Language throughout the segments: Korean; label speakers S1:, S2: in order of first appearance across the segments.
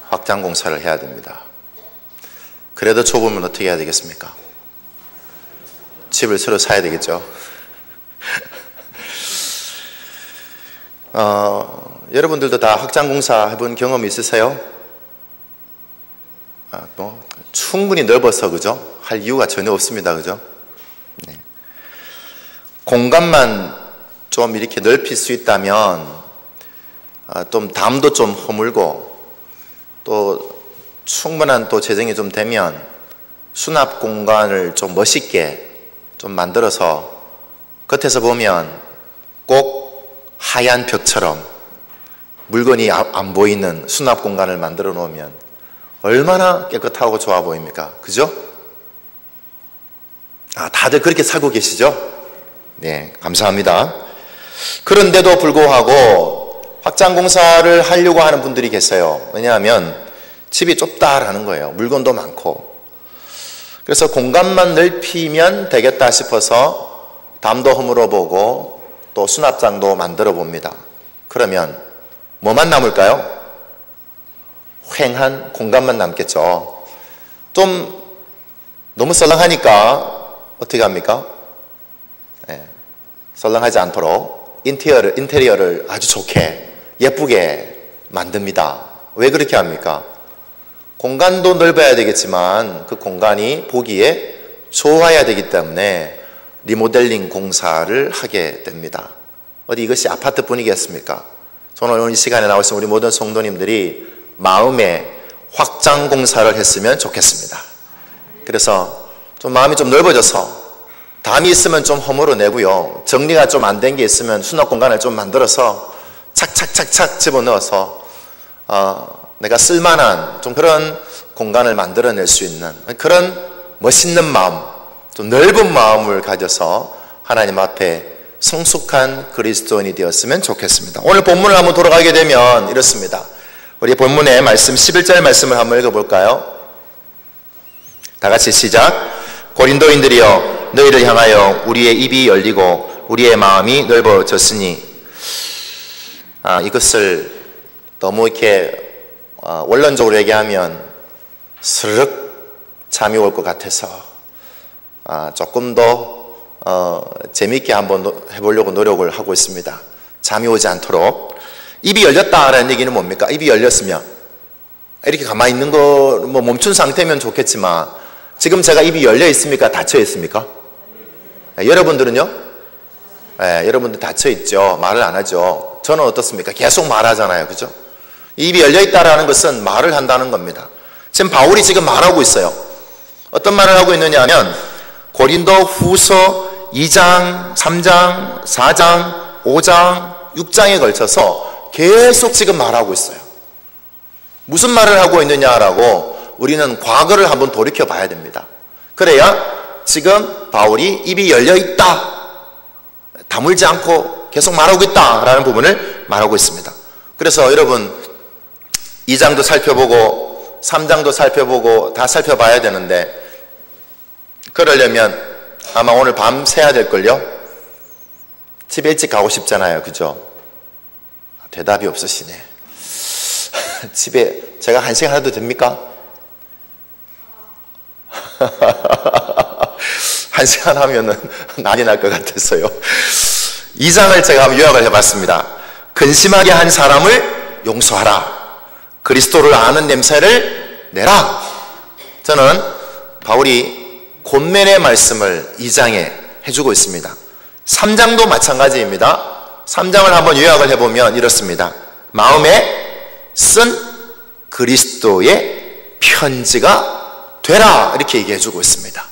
S1: 확장 공사를 해야 됩니다. 그래도 좁으면 어떻게 해야 되겠습니까? 집을 새로 사야 되겠죠. 여러분들도 다 확장 공사 해본 경험이 있으세요? 충분히 넓어서 그죠? 할 이유가 전혀 없습니다. 그죠? 네. 공간만 좀 이렇게 넓힐 수 있다면 좀 담도 좀 허물고 또 충분한 또 재정이 좀 되면 수납 공간을 좀 멋있게 좀 만들어서 겉에서 보면 꼭 하얀 벽처럼 물건이 안 보이는 수납 공간을 만들어 놓으면 얼마나 깨끗하고 좋아 보입니까? 그죠? 다들 그렇게 살고 계시죠? 네, 감사합니다. 그런데도 불구하고 확장 공사를 하려고 하는 분들이 계세요. 왜냐하면 집이 좁다라는 거예요. 물건도 많고. 그래서 공간만 넓히면 되겠다 싶어서 담도 허물어 보고 또 수납장도 만들어 봅니다. 그러면 뭐만 남을까요? 휑한 공간만 남겠죠. 좀 너무 썰렁하니까 어떻게 합니까? 네, 썰렁하지 않도록 인테리어를 아주 좋게 예쁘게 만듭니다. 왜 그렇게 합니까? 공간도 넓어야 되겠지만 그 공간이 보기에 좋아야 되기 때문에 리모델링 공사를 하게 됩니다. 어디 이것이 아파트뿐이겠습니까? 저는 오늘 이 시간에 나오신 우리 모든 성도님들이 마음에 확장 공사를 했으면 좋겠습니다. 그래서 좀 마음이 좀 넓어져서 담이 있으면 좀 허물어내고요, 정리가 좀 안 된 게 있으면 수납 공간을 좀 만들어서 착착착착 집어넣어서 내가 쓸만한 좀 그런 공간을 만들어낼 수 있는 그런 멋있는 마음, 좀 넓은 마음을 가져서 하나님 앞에 성숙한 그리스도인이 되었으면 좋겠습니다. 오늘 본문을 한번 돌아가게 되면 이렇습니다. 우리 본문의 말씀 11절 말씀을 한번 읽어볼까요? 다 같이 시작. 고린도인들이여 너희를 향하여 우리의 입이 열리고 우리의 마음이 넓어졌으니. 이것을 너무 이렇게 원론적으로 얘기하면 스르륵 잠이 올 것 같아서 조금 더 재미있게 한번 해보려고 노력을 하고 있습니다. 잠이 오지 않도록. 입이 열렸다라는 얘기는 뭡니까? 입이 열렸으면 이렇게 가만히 있는 거 멈춘 상태면 좋겠지만 지금 제가 입이 열려 있습니까? 닫혀 있습니까? 여러분들은요? 여러분들 닫혀 있죠. 말을 안 하죠. 저는 어떻습니까? 계속 말하잖아요. 그죠? 입이 열려 있다라는 것은 말을 한다는 겁니다. 지금 바울이 지금 말하고 있어요. 어떤 말을 하고 있느냐 하면 고린도 후서 2장, 3장, 4장, 5장, 6장에 걸쳐서 계속 지금 말하고 있어요. 무슨 말을 하고 있느냐라고 우리는 과거를 한번 돌이켜 봐야 됩니다. 그래야 지금 바울이 입이 열려 있다, 다물지 않고 계속 말하고 있다라는 부분을 말하고 있습니다. 그래서 여러분 2장도 살펴보고 3장도 살펴보고 다 살펴봐야 되는데, 그러려면 아마 오늘 밤 새야 될걸요? 집에 일찍 가고 싶잖아요. 그죠? 대답이 없으시네. 집에 제가 1시간 해도 됩니까? 1시간 하면은 난리 날 것 같았어요. 2장을 제가 한번 요약을 해봤습니다. 근심하게 한 사람을 용서하라. 그리스도를 아는 냄새를 내라. 저는 바울이 권면의 말씀을 2장에 해주고 있습니다. 3장도 마찬가지입니다. 3장을 한번 요약을 해보면 이렇습니다. 마음에 쓴 그리스도의 편지가 되라, 이렇게 얘기해주고 있습니다.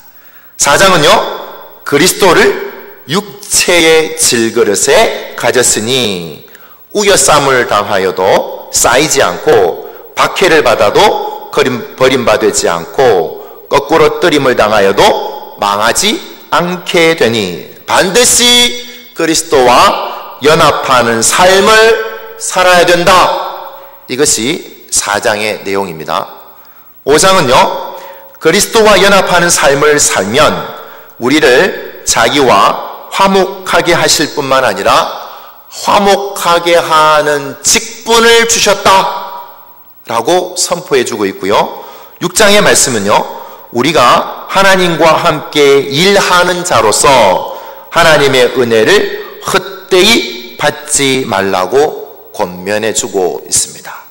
S1: 4장은요, 그리스도를 육체의 질그릇에 가졌으니 우겨쌈을 당하여도 쌓이지 않고 박해를 받아도 버림받지 않고 거꾸로 뜨림을 당하여도 망하지 않게 되니 반드시 그리스도와 연합하는 삶을 살아야 된다. 이것이 4장의 내용입니다. 5장은요, 그리스도와 연합하는 삶을 살면 우리를 자기와 화목하게 하실 뿐만 아니라 화목하게 하는 직분을 주셨다. 라고 선포해 주고 있고요. 6장의 말씀은요, 우리가 하나님과 함께 일하는 자로서 하나님의 은혜를 헛되이 받지 말라고 권면해 주고 있습니다.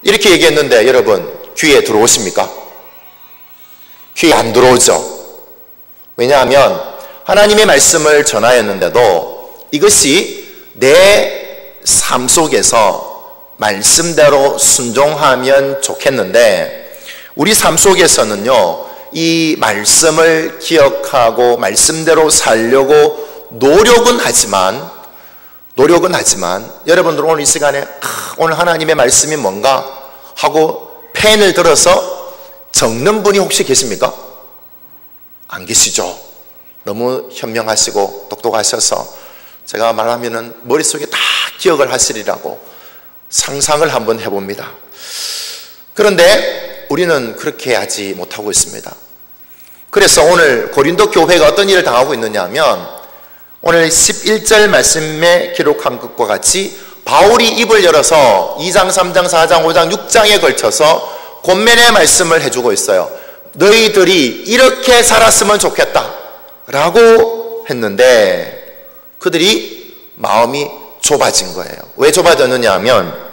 S1: 이렇게 얘기했는데 여러분 귀에 들어오십니까? 귀에 안 들어오죠. 왜냐하면 하나님의 말씀을 전하였는데도 이것이 내 삶 속에서 말씀대로 순종하면 좋겠는데, 우리 삶 속에서는요, 이 말씀을 기억하고 말씀대로 살려고 노력은 하지만 여러분들 오늘 이 시간에 오늘 하나님의 말씀이 뭔가 하고 펜을 들어서 적는 분이 혹시 계십니까? 안 계시죠? 너무 현명하시고 똑똑하셔서 제가 말하면은 머릿속에 다 기억을 하시리라고 상상을 한번 해봅니다. 그런데 우리는 그렇게 하지 못하고 있습니다. 그래서 오늘 고린도 교회가 어떤 일을 당하고 있느냐 하면, 오늘 11절 말씀에 기록한 것과 같이 바울이 입을 열어서 2장, 3장, 4장, 5장, 6장에 걸쳐서 권면의 말씀을 해주고 있어요. 너희들이 이렇게 살았으면 좋겠다 라고 했는데 그들이 마음이 좁아진 거예요. 왜 좁아졌느냐 하면,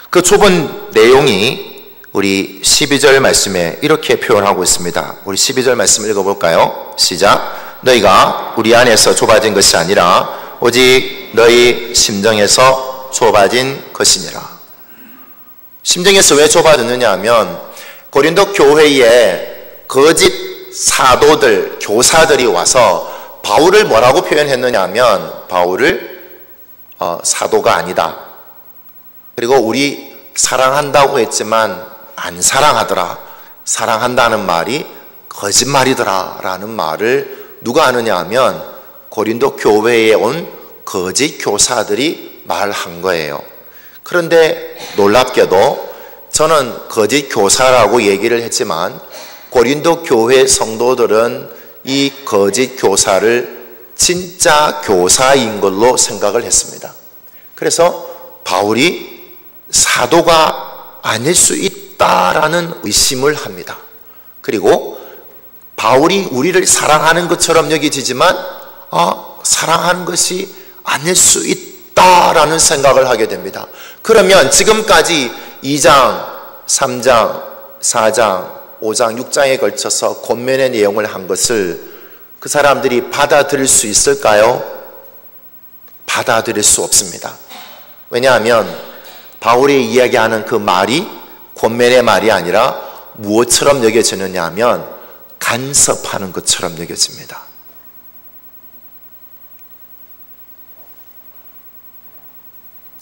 S1: 그 좁은 내용이 우리 12절 말씀에 이렇게 표현하고 있습니다. 우리 12절 말씀 읽어볼까요? 시작. 너희가 우리 안에서 좁아진 것이 아니라 오직 너희 심정에서 좁아진 것이니라. 심정에서 왜 좁아졌느냐 하면, 고린도 교회에 거짓 사도들, 교사들이 와서 바울을 뭐라고 표현했느냐 하면, 바울을 사도가 아니다, 그리고 우리 사랑한다고 했지만 안 사랑하더라, 사랑한다는 말이 거짓말이더라 라는 말을 누가 하느냐 하면 고린도 교회에 온 거짓 교사들이 말한 거예요. 그런데 놀랍게도 저는 거짓 교사라고 얘기를 했지만 고린도 교회 성도들은 이 거짓 교사를 진짜 교사인 걸로 생각을 했습니다. 그래서 바울이 사도가 아닐 수 있다라는 의심을 합니다. 그리고 바울이 우리를 사랑하는 것처럼 여겨지지만 사랑하는 것이 아닐 수 있다라는 생각을 하게 됩니다. 그러면 지금까지 2장, 3장, 4장, 5장, 6장에 걸쳐서 권면의 내용을 한 것을 그 사람들이 받아들일 수 있을까요? 받아들일 수 없습니다. 왜냐하면 바울이 이야기하는 그 말이 권면의 말이 아니라 무엇처럼 여겨지느냐 하면 간섭하는 것처럼 여겨집니다.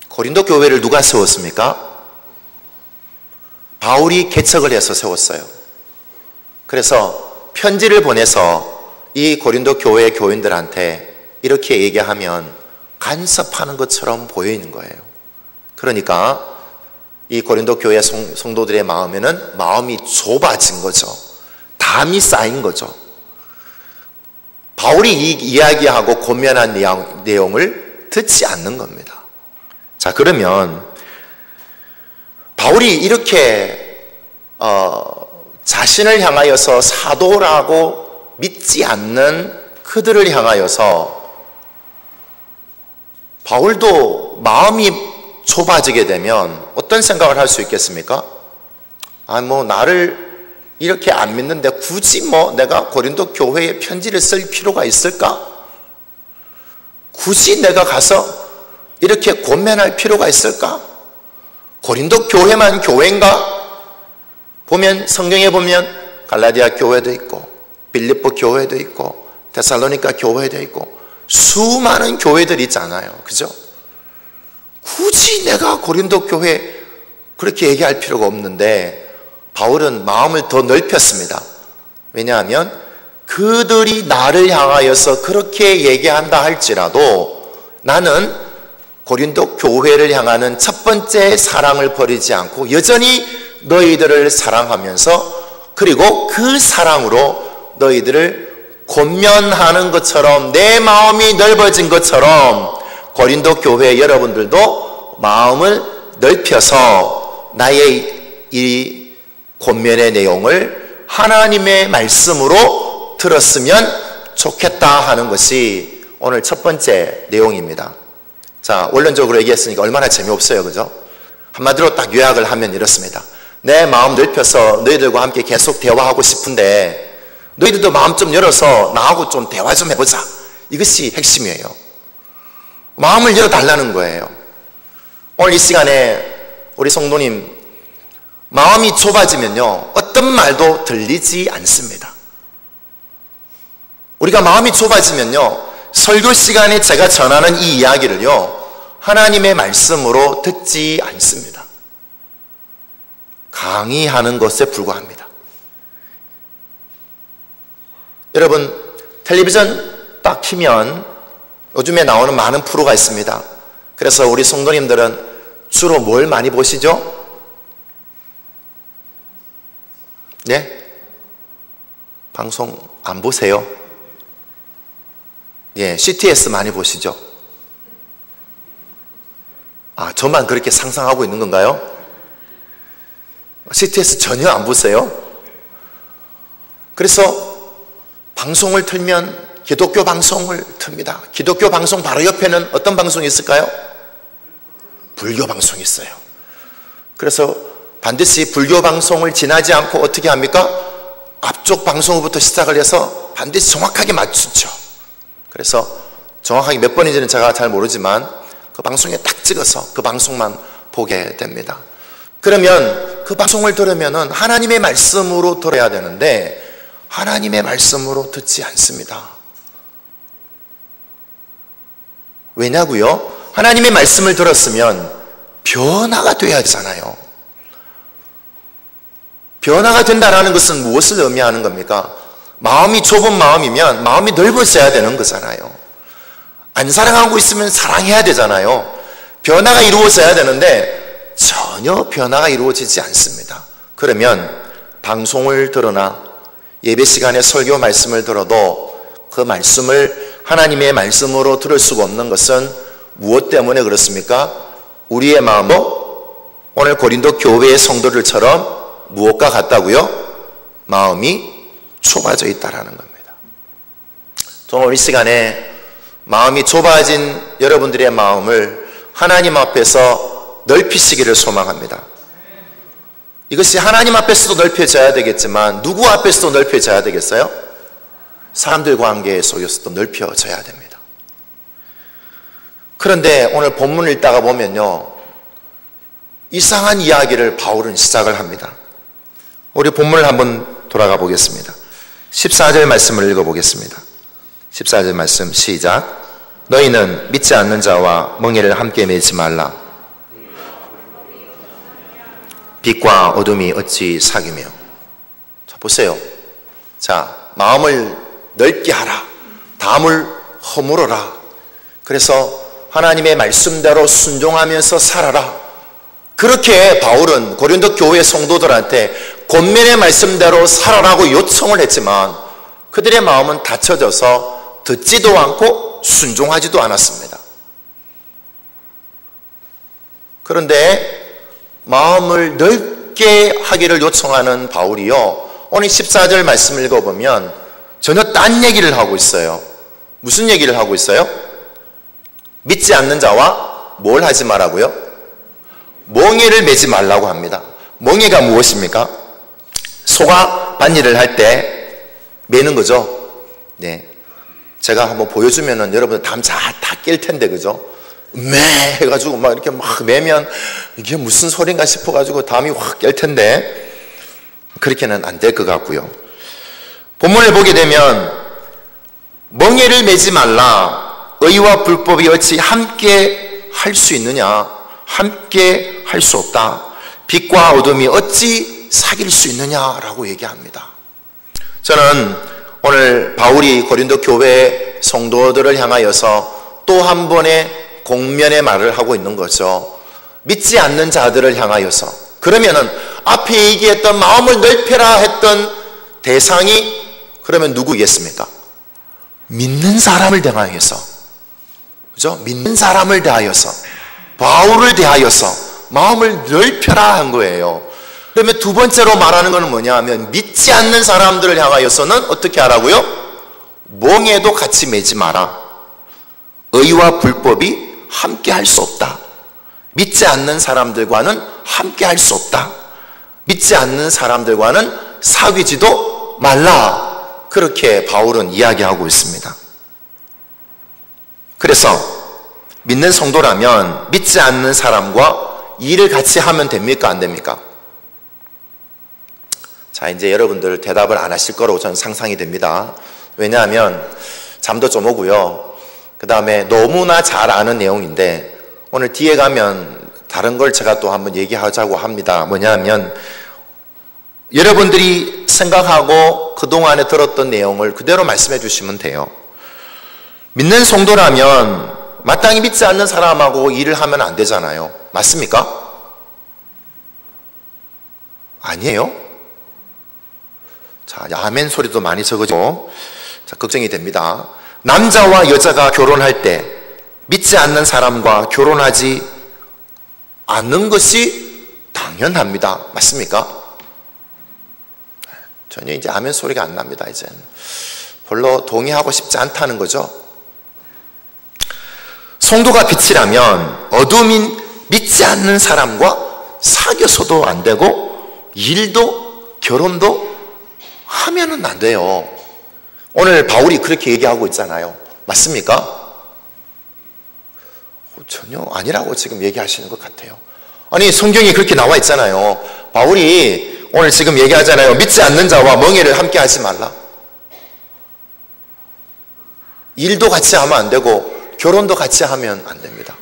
S1: 고린도 교회를 누가 세웠습니까? 바울이 개척을 해서 세웠어요. 그래서 편지를 보내서 이 고린도 교회 교인들한테 이렇게 얘기하면 간섭하는 것처럼 보이는 거예요. 그러니까 이 고린도 교회 성도들의 마음에는 마음이 좁아진 거죠. 담이 쌓인 거죠. 바울이 이야기하고 권면한 내용을 듣지 않는 겁니다. 자, 그러면 바울이 이렇게 자신을 향하여서 사도라고 믿지 않는 그들을 향하여서 바울도 마음이 좁아지게 되면 어떤 생각을 할 수 있겠습니까? 나를 이렇게 안 믿는데 굳이 내가 고린도 교회에 편지를 쓸 필요가 있을까? 굳이 내가 가서 이렇게 권면할 필요가 있을까? 고린도 교회만 교회인가? 성경에 보면 갈라디아 교회도 있고 빌립보 교회도 있고 데살로니가 교회도 있고 수많은 교회들이 있잖아요. 그죠? 굳이 내가 고린도 교회 그렇게 얘기할 필요가 없는데 바울은 마음을 더 넓혔습니다. 왜냐하면 그들이 나를 향하여서 그렇게 얘기한다 할지라도 나는 고린도 교회를 향하는 첫 번째 사랑을 버리지 않고 여전히 너희들을 사랑하면서 그리고 그 사랑으로 너희들을 권면하는 것처럼 내 마음이 넓어진 것처럼 고린도 교회 여러분들도 마음을 넓혀서 나의 이 권면의 내용을 하나님의 말씀으로 들었으면 좋겠다 하는 것이 오늘 첫 번째 내용입니다. 자, 원론적으로 얘기했으니까 얼마나 재미없어요, 그죠? 한마디로 딱 요약을 하면 이렇습니다. 내 마음 넓혀서 너희들과 함께 계속 대화하고 싶은데 너희들도 마음 좀 열어서 나하고 좀 대화 좀 해보자. 이것이 핵심이에요. 마음을 열어달라는 거예요. 오늘 이 시간에 우리 성도님 마음이 좁아지면요 어떤 말도 들리지 않습니다. 우리가 마음이 좁아지면요 설교 시간에 제가 전하는 이 이야기를요 하나님의 말씀으로 듣지 않습니다. 강의하는 것에 불과합니다. 여러분 텔레비전 딱 키면 요즘에 나오는 많은 프로가 있습니다. 그래서 우리 성도님들은 주로 뭘 많이 보시죠? 네? 방송 안 보세요? 예, CTS 많이 보시죠? 아, 저만 그렇게 상상하고 있는 건가요? CTS 전혀 안 보세요? 그래서 방송을 틀면 기독교 방송을 틉니다. 기독교 방송 바로 옆에는 어떤 방송이 있을까요? 불교 방송이 있어요. 그래서 반드시 불교 방송을 지나지 않고 어떻게 합니까? 앞쪽 방송부터 시작을 해서 반드시 정확하게 맞추죠. 그래서 정확하게 몇 번인지는 제가 잘 모르지만 그 방송에 딱 찍어서 그 방송만 보게 됩니다. 그러면 그 방송을 들으면은 하나님의 말씀으로 들어야 되는데 하나님의 말씀으로 듣지 않습니다. 왜냐고요? 하나님의 말씀을 들었으면 변화가 돼야 되잖아요. 변화가 된다는 것은 무엇을 의미하는 겁니까? 마음이 좁은 마음이면 마음이 넓어져야 되는 거잖아요. 안 사랑하고 있으면 사랑해야 되잖아요. 변화가 이루어져야 되는데 전혀 변화가 이루어지지 않습니다. 그러면 방송을 들으나 예배 시간에 설교 말씀을 들어도 그 말씀을 하나님의 말씀으로 들을 수가 없는 것은 무엇 때문에 그렇습니까? 우리의 마음도 오늘 고린도 교회의 성도들처럼 무엇과 같다고요? 마음이 좁아져 있다라는 겁니다. 저는 이 시간에 마음이 좁아진 여러분들의 마음을 하나님 앞에서 넓히시기를 소망합니다. 이것이 하나님 앞에서도 넓혀져야 되겠지만 누구 앞에서도 넓혀져야 되겠어요? 사람들 관계 속에서도 넓혀져야 됩니다. 그런데 오늘 본문을 읽다가 보면요 이상한 이야기를 바울은 시작을 합니다. 우리 본문을 한번 돌아가 보겠습니다. 14절 말씀을 읽어보겠습니다. 14절 말씀 시작. 너희는 믿지 않는 자와 멍에를 함께 매지 말라. 빛과 어둠이 어찌 사귀며. 자, 보세요. 자, 마음을 넓게 하라. 담을 허물어라. 그래서 하나님의 말씀대로 순종하면서 살아라. 그렇게 바울은 고린도 교회 성도들한테 권면의 말씀대로 살아라고 요청을 했지만 그들의 마음은 닫혀져서 듣지도 않고 순종하지도 않았습니다. 그런데 마음을 넓게 하기를 요청하는 바울이요 오늘 14절 말씀을 읽어보면 전혀 딴 얘기를 하고 있어요. 무슨 얘기를 하고 있어요? 믿지 않는 자와 뭘 하지 말라고요? 멍에를 매지 말라고 합니다. 멍에가 무엇입니까? 소가 밭일을 할 때 매는 거죠. 네, 제가 한번 보여주면은 여러분들 담 다 깰 텐데 그죠? 매 해가지고 막 이렇게 막 매면 이게 무슨 소린가 싶어가지고 담이 확 깰 텐데 그렇게는 안 될 것 같고요. 본문을 보게 되면 멍에를 매지 말라. 의와 불법이 어찌 함께 할 수 있느냐? 함께 할 수 없다. 빛과 어둠이 어찌 사귈 수 있느냐라고 얘기합니다. 저는 오늘 바울이 고린도 교회 성도들을 향하여서 또 한 번의 공면의 말을 하고 있는 거죠. 믿지 않는 자들을 향하여서. 그러면은 앞에 얘기했던 마음을 넓혀라 했던 대상이 그러면 누구겠습니까? 믿는 사람을 대하여서. 그죠? 믿는 사람을 대하여서 바울을 대하여서 마음을 넓혀라 한 거예요. 그러면 두 번째로 말하는 것은 뭐냐 하면 믿지 않는 사람들을 향하여서는 어떻게 하라고요? 멍에도 같이 매지 마라. 의와 불법이 함께 할 수 없다. 믿지 않는 사람들과는 함께 할 수 없다. 믿지 않는 사람들과는 사귀지도 말라. 그렇게 바울은 이야기하고 있습니다. 그래서 믿는 성도라면 믿지 않는 사람과 일을 같이 하면 됩니까? 안 됩니까? 자, 이제 여러분들 대답을 안 하실 거라고 저는 상상이 됩니다. 왜냐하면 잠도 좀 오고요. 그 다음에 너무나 잘 아는 내용인데 오늘 뒤에 가면 다른 걸 제가 또 한번 얘기하자고 합니다. 뭐냐면 여러분들이 생각하고 그동안에 들었던 내용을 그대로 말씀해 주시면 돼요. 믿는 성도라면 마땅히 믿지 않는 사람하고 일을 하면 안 되잖아요. 맞습니까? 아니에요? 자, 아멘 소리도 많이 적어지고, 자, 걱정이 됩니다. 남자와 여자가 결혼할 때 믿지 않는 사람과 결혼하지 않는 것이 당연합니다. 맞습니까? 전혀 이제 아멘 소리가 안 납니다. 이제 별로 동의하고 싶지 않다는 거죠. 성도가 빛이라면 어둠인 믿지 않는 사람과 사귀어서도 안 되고 일도 결혼도 하면은 안 돼요. 오늘 바울이 그렇게 얘기하고 있잖아요. 맞습니까? 전혀 아니라고 지금 얘기하시는 것 같아요. 아니, 성경에 그렇게 나와 있잖아요. 바울이 오늘 지금 얘기하잖아요. 믿지 않는 자와 멍에를 함께 하지 말라. 일도 같이 하면 안 되고 결혼도 같이 하면 안 됩니다.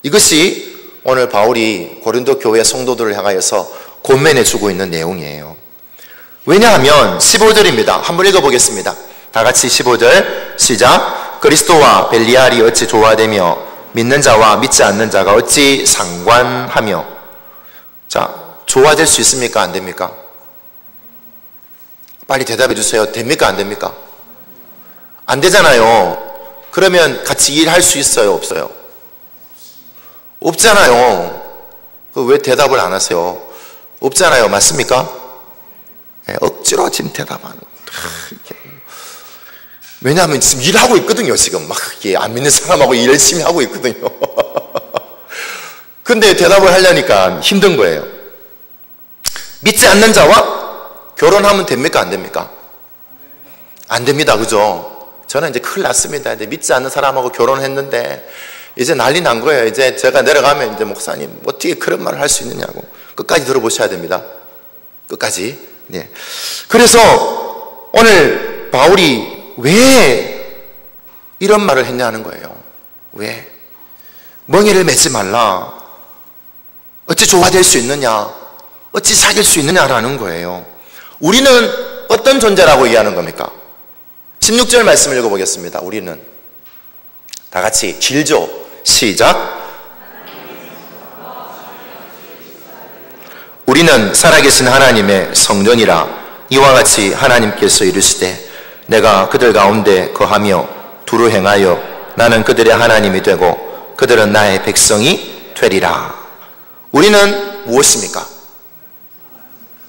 S1: 이것이 오늘 바울이 고린도 교회 성도들을 향하여서 권면해 주고 있는 내용이에요. 왜냐하면 15절입니다. 한번 읽어보겠습니다. 다 같이 15절 시작. 그리스도와 벨리알이 어찌 조화되며 믿는 자와 믿지 않는 자가 어찌 상관하며. 자, 조화될 수 있습니까? 안 됩니까? 빨리 대답해 주세요. 됩니까? 안 됩니까? 안 되잖아요. 그러면 같이 일할 수 있어요? 없어요? 없잖아요. 왜 대답을 안 하세요? 없잖아요. 맞습니까? 네, 억지로 지금 대답하는. 왜냐하면 지금 일하고 있거든요. 지금 막 안 믿는 사람하고 일 열심히 하고 있거든요. 근데 대답을 하려니까 힘든 거예요. 믿지 않는 자와 결혼하면 됩니까? 안 됩니까? 안 됩니다. 그죠? 저는 이제 큰일 났습니다. 이제 믿지 않는 사람하고 결혼했는데 이제 난리 난 거예요. 이제 제가 내려가면 이제 목사님 어떻게 그런 말을 할 수 있느냐고. 끝까지 들어보셔야 됩니다. 끝까지. 네. 그래서 오늘 바울이 왜 이런 말을 했냐는 거예요. 왜? 멍에를 매지 말라. 어찌 조화될 수 있느냐? 어찌 사귈 수 있느냐라는 거예요. 우리는 어떤 존재라고 이해하는 겁니까? 16절 말씀 읽어보겠습니다. 우리는 다 같이 길죠? 시작. 우리는 살아계신 하나님의 성전이라. 이와 같이 하나님께서 이르시되 내가 그들 가운데 거하며 두루 행하여 나는 그들의 하나님이 되고 그들은 나의 백성이 되리라. 우리는 무엇입니까?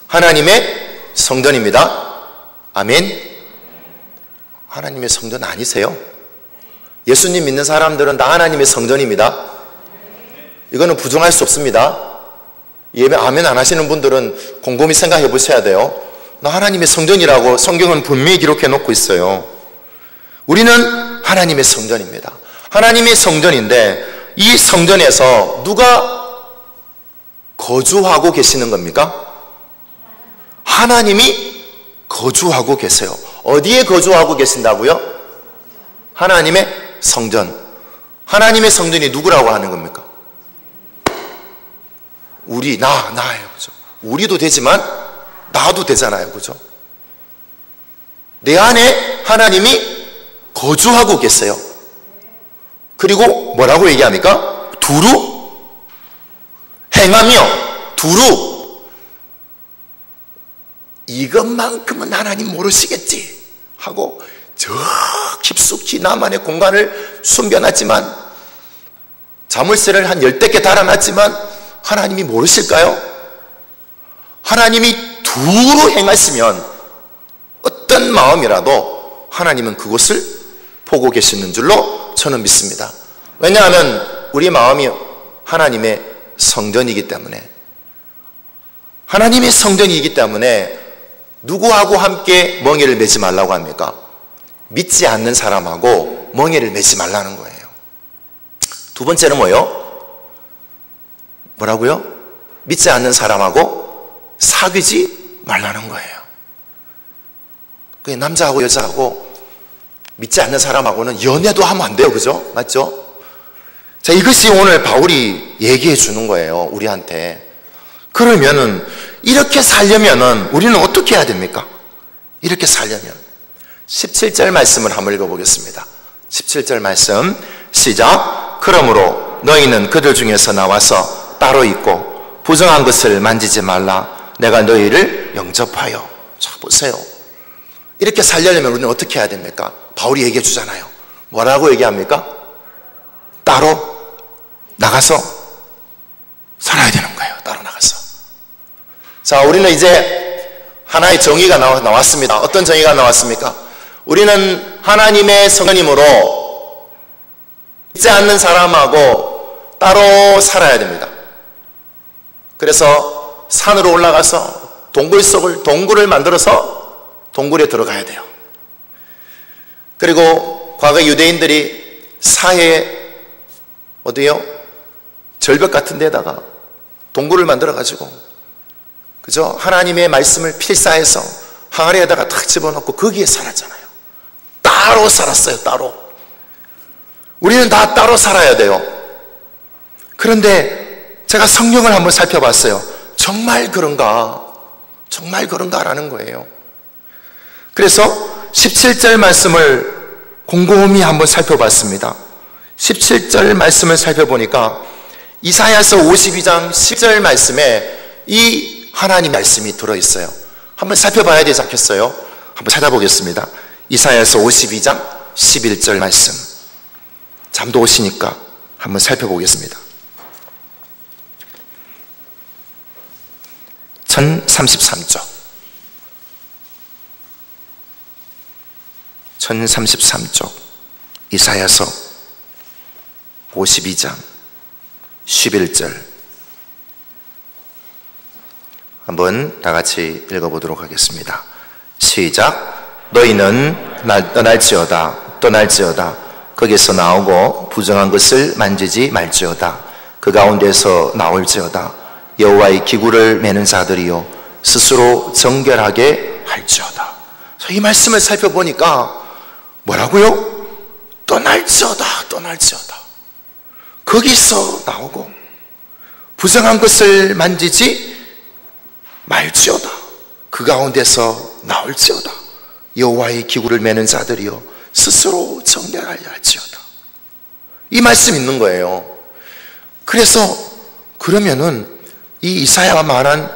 S1: 하나님의 성전입니다. 아멘. 하나님의 성전 아니세요? 예수님 믿는 사람들은 다 하나님의 성전입니다. 이거는 부정할 수 없습니다. 예배 아멘 안 하시는 분들은 곰곰이 생각해 보셔야 돼요. 나 하나님의 성전이라고 성경은 분명히 기록해 놓고 있어요. 우리는 하나님의 성전입니다. 하나님의 성전인데 이 성전에서 누가 거주하고 계시는 겁니까? 하나님이 거주하고 계세요. 어디에 거주하고 계신다고요? 하나님의 성전. 하나님의 성전이 누구라고 하는 겁니까? 우리, 나예요. 그죠? 우리도 되지만 나도 되잖아요. 그죠? 내 안에 하나님이 거주하고 계세요. 그리고 뭐라고 얘기합니까? 두루 행하며 두루 이것만큼은 하나님 모르시겠지 하고 저 깊숙이 나만의 공간을 숨겨놨지만 자물쇠를 한 10개 달아놨지만 하나님이 모르실까요? 하나님이 두루 행하시면 어떤 마음이라도 하나님은 그것을 보고 계시는 줄로 저는 믿습니다. 왜냐하면 우리 마음이 하나님의 성전이기 때문에, 하나님의 성전이기 때문에 누구하고 함께 멍에를 매지 말라고 합니까? 믿지 않는 사람하고 멍에를 매지 말라는 거예요. 두 번째는 뭐라고요? 믿지 않는 사람하고 사귀지 말라는 거예요. 남자하고 여자하고 믿지 않는 사람하고는 연애도 하면 안 돼요. 그죠? 맞죠? 자, 이것이 오늘 바울이 얘기해 주는 거예요, 우리한테. 그러면은 이렇게 살려면은 우리는 어떻게 해야 됩니까? 이렇게 살려면 17절 말씀을 한번 읽어보겠습니다. 17절 말씀 시작. 그러므로 너희는 그들 중에서 나와서 따로 있고 부정한 것을 만지지 말라. 내가 너희를 영접하여. 자, 보세요. 이렇게 살려면 우리는 어떻게 해야 됩니까? 바울이 얘기해 주잖아요. 뭐라고 얘기합니까? 따로 나가서 살아야 되는 거예요. 따로 나가서. 자, 우리는 이제 하나의 정의가 나왔습니다. 어떤 정의가 나왔습니까? 우리는 하나님의 성전이므로 믿지 않는 사람하고 따로 살아야 됩니다. 그래서 산으로 올라가서 동굴을 만들어서 동굴에 들어가야 돼요. 그리고 과거 유대인들이 사해에 어디요? 절벽 같은 데다가 동굴을 만들어가지고, 그죠? 하나님의 말씀을 필사해서 항아리에다가 탁 집어넣고 거기에 살았잖아요. 따로 살았어요. 따로. 우리는 다 따로 살아야 돼요. 그런데 제가 성경을 한번 살펴봤어요. 정말 그런가? 정말 그런가라는 거예요. 그래서 17절 말씀을 곰곰이 한번 살펴봤습니다. 17절 말씀을 살펴보니까 이사야서 52장 10절 말씀에 이 하나님 말씀이 들어있어요. 한번 살펴봐야 되지 않겠어요? 한번 찾아보겠습니다. 이사야서 52장 11절 말씀. 잠도 오시니까 한번 살펴보겠습니다. 1033쪽 1033쪽 이사야서 52장 11절 한번 다 같이 읽어보도록 하겠습니다. 시작. 너희는 날 떠날지어다 거기서 나오고 부정한 것을 만지지 말지어다. 그 가운데서 나올지어다. 여호와의 기구를 매는 자들이요 스스로 정결하게 할지어다. 이 말씀을 살펴보니까 뭐라고요? 떠날지어다. 거기서 나오고 부정한 것을 만지지 말지어다. 그 가운데서 나올지어다. 여호와의 기구를 매는 자들이요 스스로 정결하여 할지어다. 이 말씀 있는 거예요. 그래서 그러면은 이 이사야가 말한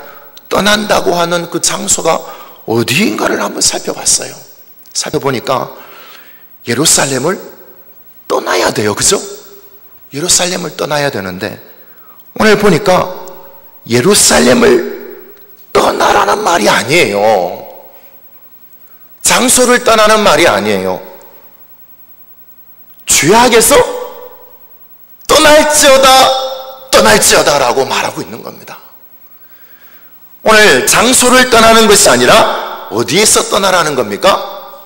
S1: 떠난다고 하는 그 장소가 어디인가를 한번 살펴봤어요. 살펴보니까 예루살렘을 떠나야 돼요. 그죠? 예루살렘을 떠나야 되는데 오늘 보니까 예루살렘을 떠나라는 말이 아니에요. 장소를 떠나는 말이 아니에요. 죄악에서 떠날지어다 라고 말하고 있는 겁니다. 오늘 장소를 떠나는 것이 아니라 어디에서 떠나라는 겁니까?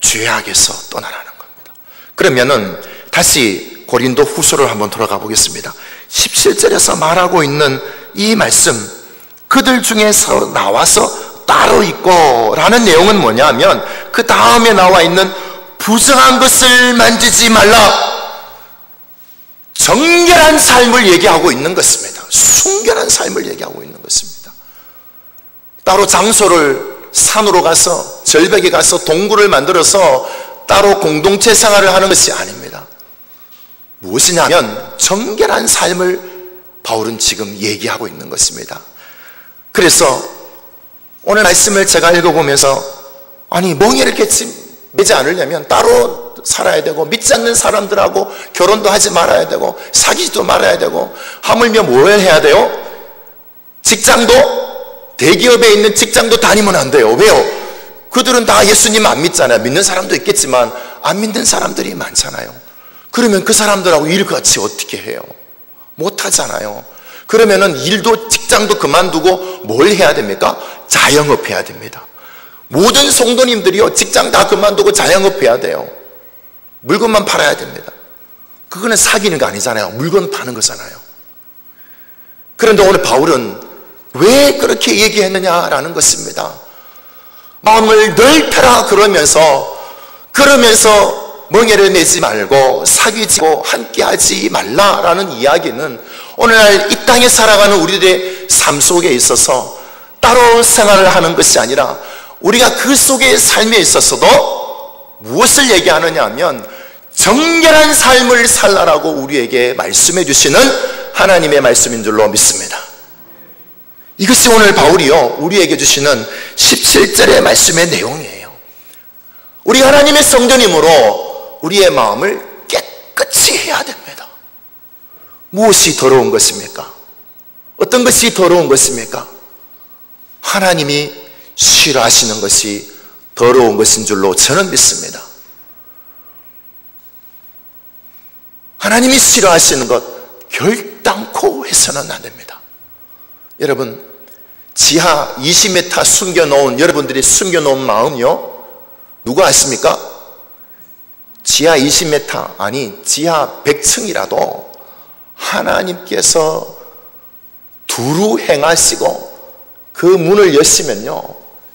S1: 죄악에서 떠나라는 겁니다. 그러면은 다시 고린도 후서를 한번 돌아가 보겠습니다. 17절에서 말하고 있는 이 말씀, 그들 중에서 나와서 따로 있고 라는 내용은 뭐냐면 그 다음에 나와 있는 부정한 것을 만지지 말라, 정결한 삶을 얘기하고 있는 것입니다. 순결한 삶을 얘기하고 있는 것입니다. 따로 장소를 산으로 가서 절벽에 가서 동굴을 만들어서 따로 공동체 생활을 하는 것이 아닙니다. 무엇이냐면 정결한 삶을 바울은 지금 얘기하고 있는 것입니다. 그래서 오늘 말씀을 제가 읽어보면서 아니 멍에를 이렇게 매지 않으려면 따로 사람들하고 살아야 되고, 믿지 않는 사람들하고 결혼도 하지 말아야 되고, 사귀지도 말아야 되고, 하물며 뭘 해야 돼요? 직장도, 대기업에 있는 직장도 다니면 안 돼요. 왜요? 그들은 다 예수님 안 믿잖아요. 믿는 사람도 있겠지만 안 믿는 사람들이 많잖아요. 그러면 그 사람들하고 일같이 어떻게 해요? 못 하잖아요. 그러면은 일도 직장도 그만두고 뭘 해야 됩니까? 자영업 해야 됩니다. 모든 성도님들이요, 직장 다 그만두고 자영업 해야 돼요. 물건만 팔아야 됩니다. 그거는 사귀는 거 아니잖아요. 물건 파는 거잖아요. 그런데 오늘 바울은 왜 그렇게 얘기했느냐라는 것입니다. 마음을 넓혀라 그러면서 멍에를 내지 말고 사귀지고 함께하지 말라라는 이야기는 오늘날 이 땅에 살아가는 우리들의 삶 속에 있어서 따로 생활을 하는 것이 아니라 우리가 그 속의 삶에 있어서도 무엇을 얘기하느냐 하면 정결한 삶을 살라라고 우리에게 말씀해 주시는 하나님의 말씀인 줄로 믿습니다. 이것이 오늘 바울이요 우리에게 주시는 17절의 말씀의 내용이에요. 우리 하나님의 성전이므로 우리의 마음을 깨끗이 해야 됩니다. 무엇이 더러운 것입니까? 어떤 것이 더러운 것입니까? 하나님이 싫어하시는 것이 더러운 것인 줄로 저는 믿습니다. 하나님이 싫어하시는 것 결단코 해서는 안 됩니다. 여러분, 지하 20m 숨겨놓은, 여러분들이 숨겨놓은 마음이요, 누가 아십니까? 지하 20m, 아니 지하 100층이라도 하나님께서 두루 행하시고 그 문을 여시면요,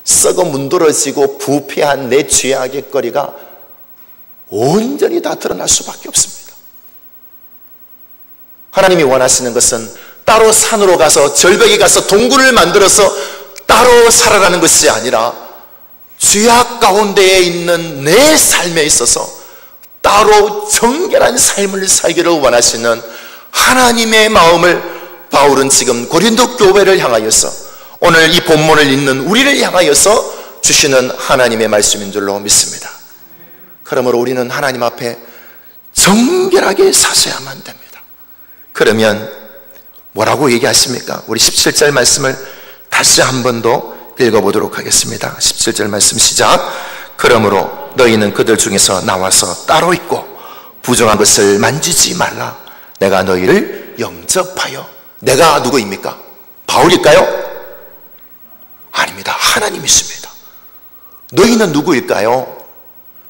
S1: 썩어 문드러지고 부패한 내 죄악의 거리가 온전히 다 드러날 수밖에 없습니다. 하나님이 원하시는 것은 따로 산으로 가서 절벽에 가서 동굴을 만들어서 따로 살아가는 것이 아니라 죄악 가운데에 있는 내 삶에 있어서 따로 정결한 삶을 살기를 원하시는 하나님의 마음을 바울은 지금 고린도 교회를 향하여서, 오늘 이 본문을 읽는 우리를 향하여서 주시는 하나님의 말씀인 줄로 믿습니다. 그러므로 우리는 하나님 앞에 정결하게 사셔야만 됩니다. 그러면 뭐라고 얘기하십니까? 우리 17절 말씀을 다시 한 번 더 읽어보도록 하겠습니다. 17절 말씀 시작. 그러므로 너희는 그들 중에서 나와서 따로 있고 부정한 것을 만지지 말라. 내가 너희를 영접하여. 내가 누구입니까? 바울일까요? 아닙니다. 하나님이십니다. 너희는 누구일까요?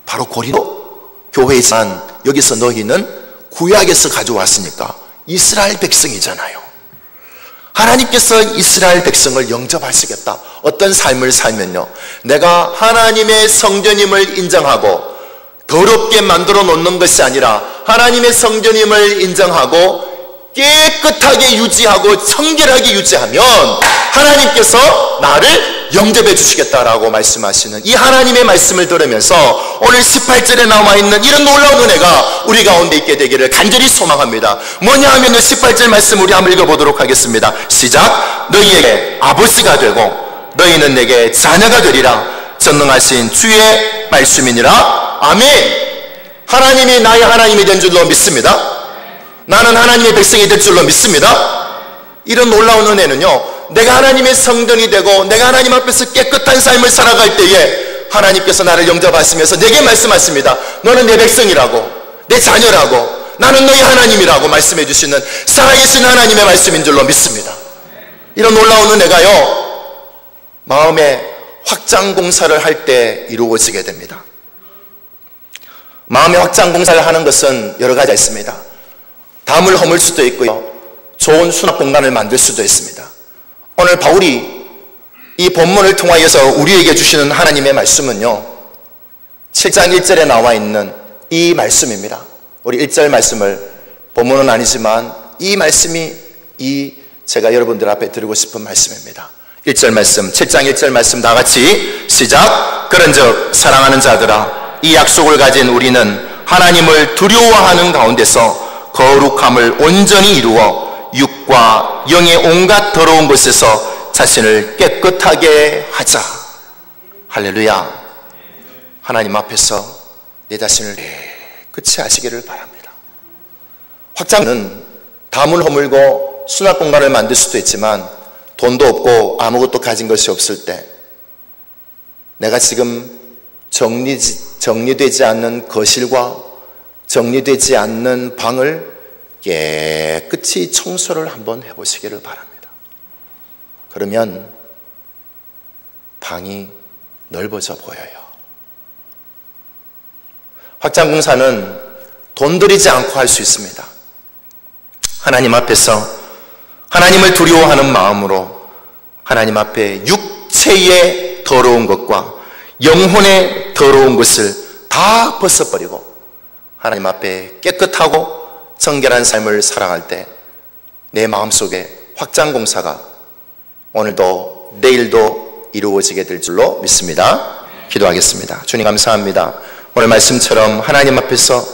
S1: 바로 고린도 교회지만 여기서 너희는 구약에서 가져왔으니까 이스라엘 백성이잖아요. 하나님께서 이스라엘 백성을 영접하시겠다. 어떤 삶을 살면요, 내가 하나님의 성전임을 인정하고 더럽게 만들어 놓는 것이 아니라 하나님의 성전임을 인정하고 깨끗하게 유지하고 청결하게 유지하면 하나님께서 나를 영접해 주시겠다라고 말씀하시는 이 하나님의 말씀을 들으면서 오늘 18절에 나와 있는 이런 놀라운 은혜가 우리 가운데 있게 되기를 간절히 소망합니다. 뭐냐 하면 18절 말씀 우리 한번 읽어보도록 하겠습니다. 시작. 너희에게 아버지가 되고 너희는 내게 자녀가 되리라. 전능하신 주의 말씀이니라. 아멘. 하나님이 나의 하나님이 된 줄로 믿습니다. 나는 하나님의 백성이 될 줄로 믿습니다. 이런 놀라운 은혜는요, 내가 하나님의 성전이 되고 내가 하나님 앞에서 깨끗한 삶을 살아갈 때에 하나님께서 나를 영접하시면서 내게 말씀하십니다. 너는 내 백성이라고, 내 자녀라고, 나는 너희 하나님이라고 말씀해 주시는 살아계신 하나님의 말씀인 줄로 믿습니다. 이런 놀라운 은혜가요, 마음의 확장 공사를 할 때 이루어지게 됩니다. 마음의 확장 공사를 하는 것은 여러 가지가 있습니다. 담을 허물 수도 있고요, 좋은 수납 공간을 만들 수도 있습니다. 오늘 바울이 이 본문을 통하여서 우리에게 주시는 하나님의 말씀은요, 7장 1절에 나와 있는 이 말씀입니다. 우리 1절 말씀을, 본문은 아니지만 이 말씀이 제가 여러분들 앞에 드리고 싶은 말씀입니다. 1절 말씀, 7장 1절 말씀 다 같이 시작. 그런즉 사랑하는 자들아, 이 약속을 가진 우리는 하나님을 두려워하는 가운데서 거룩함을 온전히 이루어 육과 영의 온갖 더러운 것에서 자신을 깨끗하게 하자. 할렐루야. 하나님 앞에서 내 자신을 깨끗이 하시기를 바랍니다. 확장은 담을 허물고 수납 공간을 만들 수도 있지만 돈도 없고 아무것도 가진 것이 없을 때 내가 지금 정리되지 않는 거실과 정리되지 않는 방을 깨끗이 청소를 한번 해보시기를 바랍니다. 그러면 방이 넓어져 보여요. 확장공사는 돈 들이지 않고 할 수 있습니다. 하나님 앞에서 하나님을 두려워하는 마음으로 하나님 앞에 육체의 더러운 것과 영혼의 더러운 것을 다 벗어버리고 하나님 앞에 깨끗하고 정결한 삶을 살아갈 때 내 마음속에 확장공사가 오늘도 내일도 이루어지게 될 줄로 믿습니다. 기도하겠습니다. 주님 감사합니다. 오늘 말씀처럼 하나님 앞에서